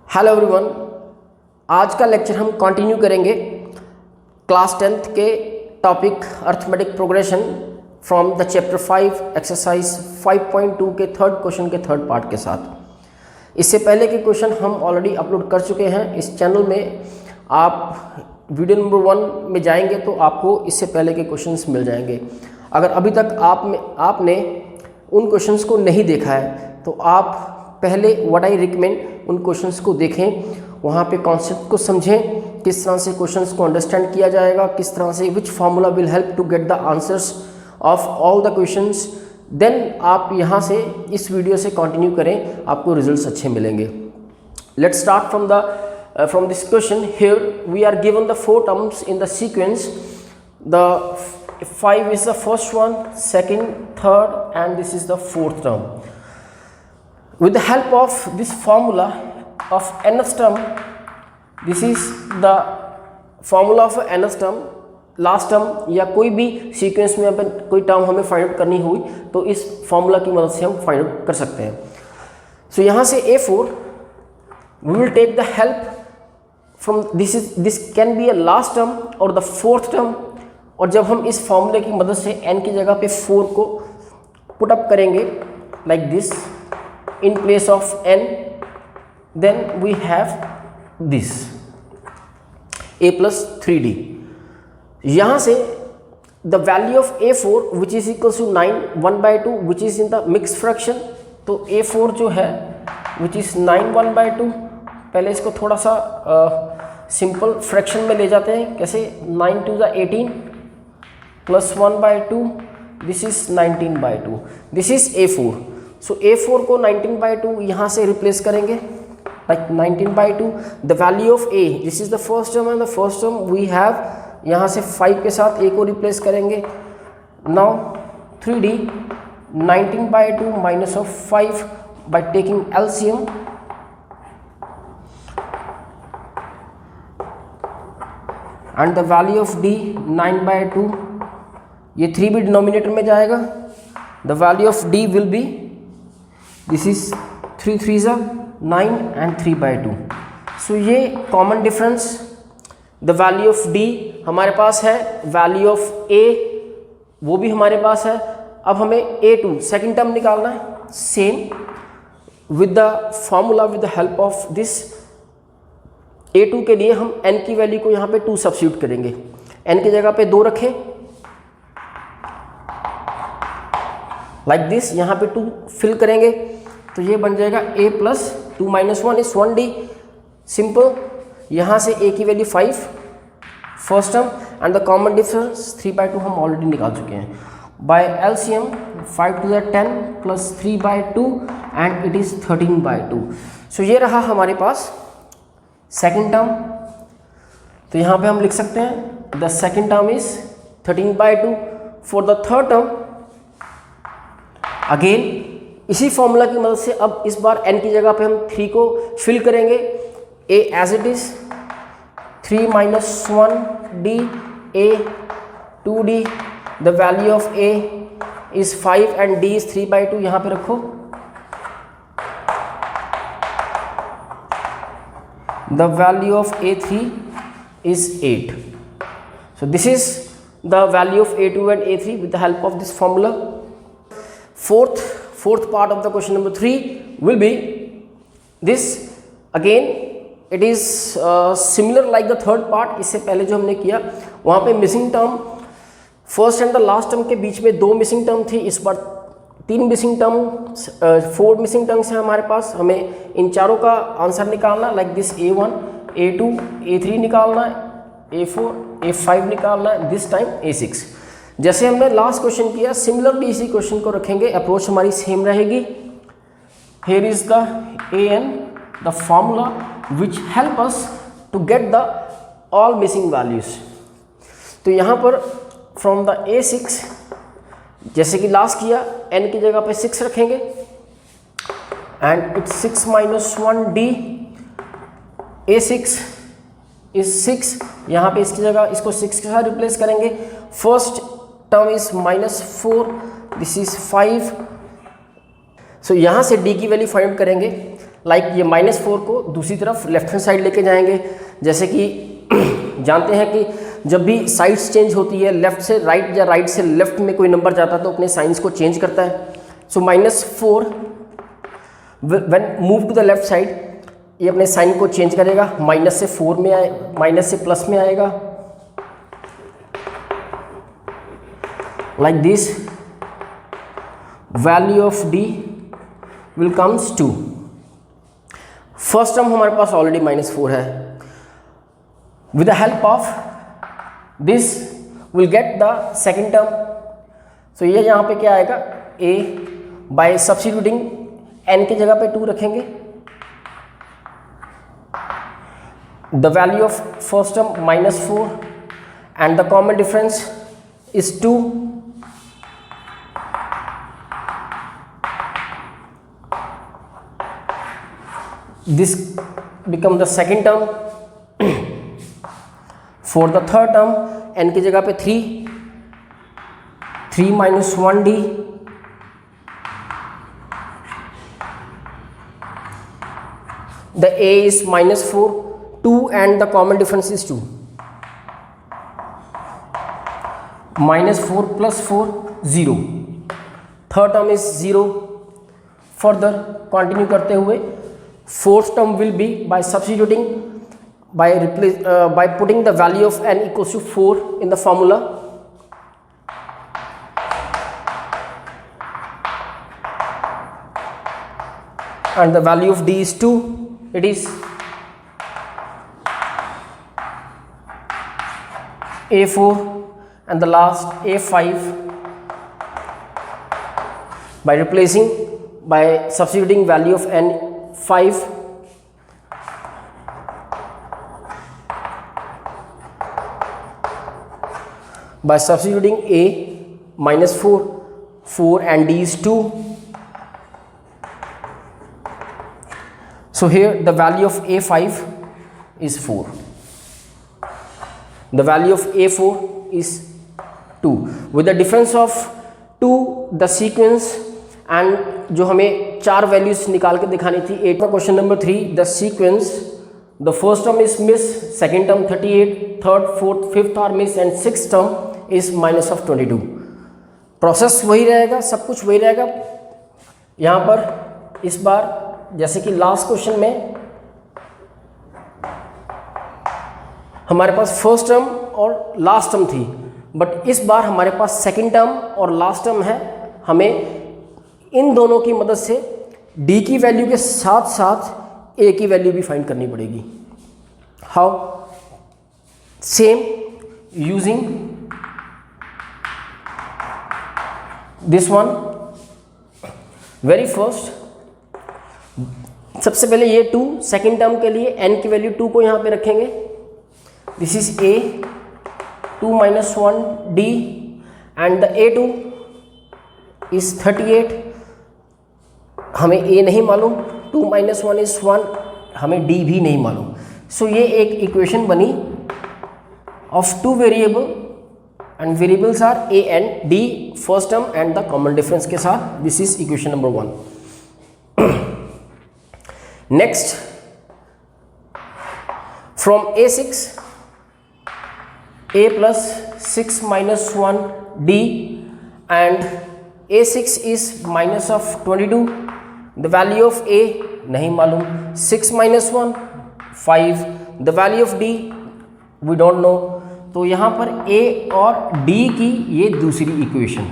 Hello everyone, आज का lecture हम कंटिन्यू करेंगे क्लास 10th के topic arithmetic progression from the chapter 5 exercise 5.2 के थर्ड क्वेश्चन के थर्ड पार्ट के साथ। इससे पहले के क्वेश्चन हम ऑलरेडी अपलोड कर चुके हैं इस चैनल में। आप वीडियो नंबर 1 में जाएंगे तो आपको इससे पहले के क्वेश्चंस मिल जाएंगे। अगर अभी तक आपने उन क्वेश्चंस को नहीं देखा है तो आप पहले व्हाट आई रिकमेंड उन क्वेश्चंस को देखें, वहाँ पे कॉन्सेप्ट को समझें, किस तरह से क्वेश्चंस को अंडरस्टैंड किया जाएगा, किस तरह से which formula will help to get the answers of all the questions. Then आप यहाँ से इस वीडियो से कंटिन्यू करें, आपको रिजल्ट्स अच्छे मिलेंगे। Let's start from this question. Here we are given the 4 terms in the sequence. The 5 is the first one, second, third, and this is the fourth term. With the help of this formula of nth term, this is the formula of nth term, last term या कोई भी sequence में अपन कोई term हमें find out करनी हुई तो इस फॉर्मूला की मदद से हम फाइंड आउट कर सकते हैं। सो यहाँ से A4 we will take the help from this can be a last term और the fourth term। और जब हम इस फॉर्मूले की मदद से n की जगह पे 4 को पुट अप करेंगे like this in place of n, then we have this a plus 3d। यहाँ से the value of a4 which is equals to 9 1/2 which is in the mixed fraction। तो a4 जो है which is 9 1/2, पहले इसको थोड़ा सा सिंपल फ्रैक्शन में ले जाते हैं। कैसे? 9 to the 18 plus 1/2, this is 19/2, this is a4। So A4 को 19/2 यहाँ से रिप्लेस करेंगे like 19/2। The value of A, this is the first term and the first term we have, यहाँ से 5 के साथ A को रिप्लेस करेंगे। Now 3D 19/2 minus of 5 by taking LCM, and the value of D 9/2, ये 3 भी denominator में जाएगा। The value of D will be, this is 3 3s 9 and 3/2। So ये common difference, the value of D हमारे पास है, value of A वो भी हमारे पास है। अब हमें A2 सेकेंड टर्म निकालना है। Same with the formula, with the help of this A2 के लिए हम n की वैल्यू को यहाँ पे 2 सब्स्टिट्यूट करेंगे। n की जगह पे 2 रखें लाइक दिस, यहाँ पे 2 फिल करेंगे तो ये बन जाएगा a plus 2 minus 1 is 1d। Simple, यहाँ से a की value 5 first term and the common difference 3/2 हम ऑलरेडी निकाल चुके हैं। Bye LCM 5 to the 10 plus 3/2 and it is 13/2। सो ये रहा हमारे पास सेकेंड टर्म। तो यहाँ पे हम लिख सकते हैं the second term is 13/2। For the third term again इसी फॉर्मूला की मदद से अब इस बार n की जगह पे हम 3 को फिल करेंगे। a as it is 3 minus 1d a 2d, the value of a is 5 and d is 3/2। यहाँ पे रखो the value of a3 is 8। So this is the value of a2 and a3 with the help of this formula. Fourth part of the question number 3 will be this. Again it is similar like the third part। इससे पहले जो हमने किया वहाँ पे missing term, first and the last term के बीच में 2 missing term थी। इस बार 3 मिसिंग टर्म, 4 मिसिंग टर्म्स हैं हमारे पास। हमें इन चारों का आंसर निकालना like this A1 A2 A3 निकालना है, A4 A5 निकालना है, दिस टाइम A6। जैसे हमने लास्ट क्वेश्चन किया सिमिलरली इसी क्वेश्चन को रखेंगे, अप्रोच हमारी सेम रहेगी। Here is the an, the formula which help us to get the all missing values. तो यहाँ पर फ्रॉम द A6 जैसे कि लास्ट किया n की जगह पे 6 रखेंगे and it's 6 minus 1d, A6 is 6। यहाँ पे इसकी जगह इसको 6 के साथ रिप्लेस करेंगे। First term is -4, this is 5। सो यहाँ से d की वैल्यू फाइंड करेंगे लाइक ये -4 को दूसरी तरफ लेफ्ट हैंड साइड लेके जाएंगे। जैसे कि जानते हैं कि जब भी साइड्स चेंज होती है, लेफ्ट से राइट या राइट से लेफ्ट में कोई नंबर जाता है तो अपने साइंस को चेंज करता है। So -4 when move to the left side, ये अपने साइन को चेंज करेगा, माइनस से 4 में आए, माइनस से प्लस में आएगा, like this. Value of d will comes 2। First term हमारे पास ऑलरेडी -4 है। With the help of this will get the second term. So ये यहाँ पे क्या आएगा, a बाय सब्स्टिट्यूटिंग n की जगह पे 2 रखेंगे। The value of first term -4 and the common difference is 2। This become the second term. For the third term, n की जगह पे 3 minus 1d, the a is -4, 2 and the common difference is 2. -4 plus 4, 0. Third term is 0. Further continue करते हुए fourth term will be by substituting by putting the value of n equals to 4 in the formula. And the value of d is 2. It is a4 and the last a5 by substituting value of n 5 by substituting a -4 and d is 2. So here the value of a5 is 4, the value of a4 is 2 with the difference of 2 the sequence and जो हमें 4 values निकाल के दिखानी थी। 8 का question number 3, the sequence, the first term is miss, second term 38, third fourth fifth are miss and six term is -22। Process वही रहेगा, सब कुछ वही रहेगा। यहाँ पर इस बार जैसे कि लास्ट क्वेश्चन में हमारे पास फर्स्ट टर्म और लास्ट टर्म थी, बट इस बार हमारे पास सेकेंड टर्म और लास्ट टर्म है। हमें इन दोनों की मदद से d की वैल्यू के साथ साथ a की वैल्यू भी फाइंड करनी पड़ेगी। How? Same using this one. Very first, सबसे पहले ये 2 सेकेंड टर्म के लिए n की वैल्यू 2 को यहाँ पे रखेंगे। This is a 2 minus 1 d and the a2 is 38। हमें a नहीं मालूम, 2 minus 1 is 1, हमें d भी नहीं मालूम। सो ये एक इक्वेशन बनी of 2 variable and variables are a and d, first term and the common difference के साथ। this is equation number 1। next, from a6 a plus 6 minus 1 d and a6 is minus of 22, the value of a नहीं मालूम, 6 minus 1 5, the value of d we don't know। तो यहाँ पर a और d की ये दूसरी equation.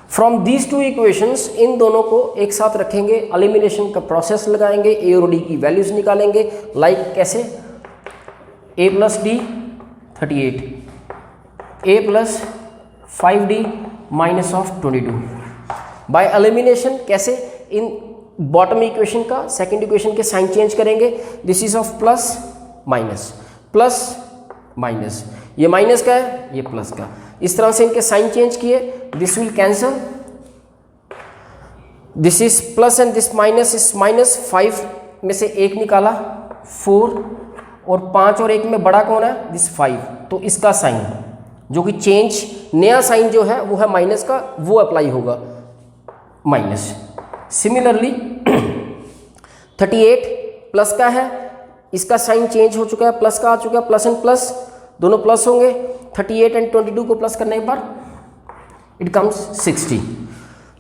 From these two equations, इन दोनों को एक साथ रखेंगे, एलिमिनेशन का प्रोसेस लगाएंगे, a और d की वैल्यूज निकालेंगे। लाइक कैसे? a plus D 38, a plus 5d minus of 22। By elimination कैसे? इन बॉटम इक्वेशन का सेकंड इक्वेशन के साइन चेंज करेंगे। This is of plus minus, plus minus, ये माइनस का है, ये प्लस का। इस तरह से इनके साइन चेंज किए, this will cancel, this is plus and this minus is minus. 5 में से 1 निकाला 4, और 5 और 1 में बड़ा कौन है? दिस 5। तो इसका साइन जो कि चेंज, नया साइन जो है वो है माइनस का, वो अप्लाई होगा माइनस। सिमिलरली 38 प्लस का है, इसका साइन चेंज हो चुका है, प्लस का आ चुका है, प्लस एंड प्लस दोनों प्लस होंगे। 38 एंड 22 को प्लस करने पर it comes 60।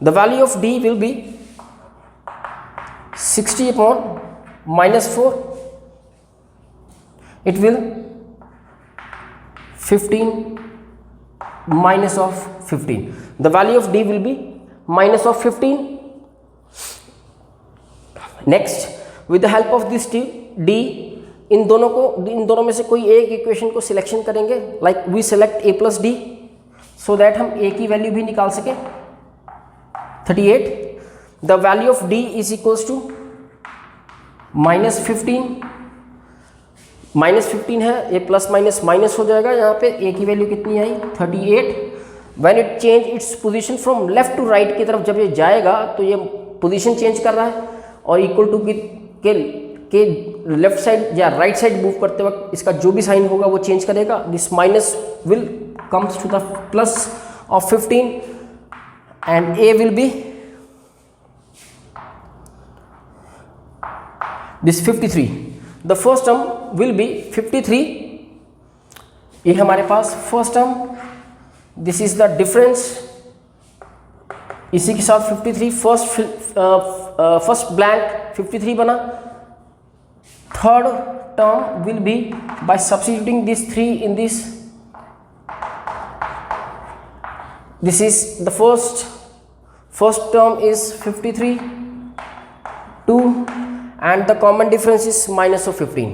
The value of D will be 60 upon -4, it will 15 minus of 15. The value of d will be minus of 15. Next, with the help of this d, इन दोनों में से कोई एक equation को selection करेंगे, like we select a plus d, so that हम a की value भी निकाल सके 38. The value of d is equals to -15. -15 है, ये प्लस माइनस माइनस हो जाएगा, यहाँ पे ए की वैल्यू कितनी आई 38। When it change its position from left to right की तरफ जब ये जाएगा तो ये पोजीशन चेंज कर रहा है, और इक्वल टू के लेफ्ट साइड या राइट साइड मूव करते वक्त इसका जो भी साइन होगा वो चेंज करेगा। This minus will comes to the plus of 15 and a will be this 53। The first term will be 53, ये हमारे पास first term, this is the difference, इसी के साथ 53 फर्स्ट ब्लैंक 53 बना। Third term will be by substituting this 3 in this is the first term is 53 2 and the common difference is minus of 15.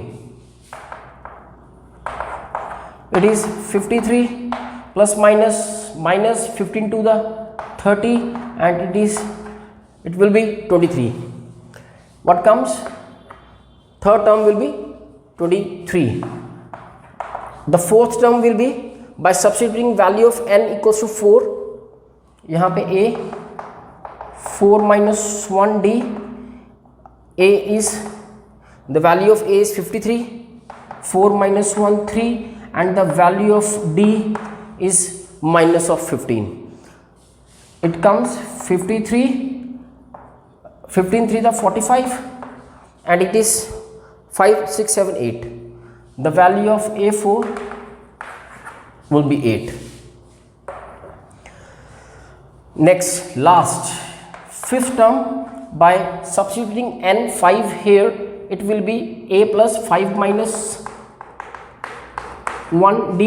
It is 53 plus minus 15 to the 30 and it will be 23. What comes? Third term will be 23. The fourth term will be by substituting value of n equals to 4, यहाँ पे a 4 minus 1d, a is the value of a is 53, 4 minus 1 3, and the value of d is minus of 15. It comes 53, 15 3 the 45, and it is 5 6 7 8. The value of a4 will be 8. Next, last, fifth term, by substituting n5 here, it will be a plus 5 minus 1d,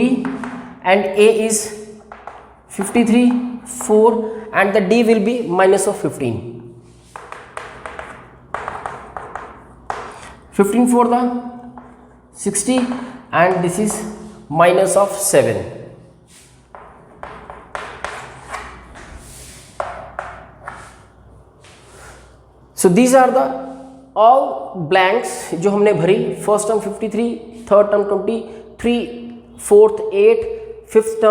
and a is 53 4, and the d will be minus of 15. 15 for the 60, and this is minus of 7. So these are the all blanks जो हमने भरी, first term 53, third term 23, fourth 8, fifth term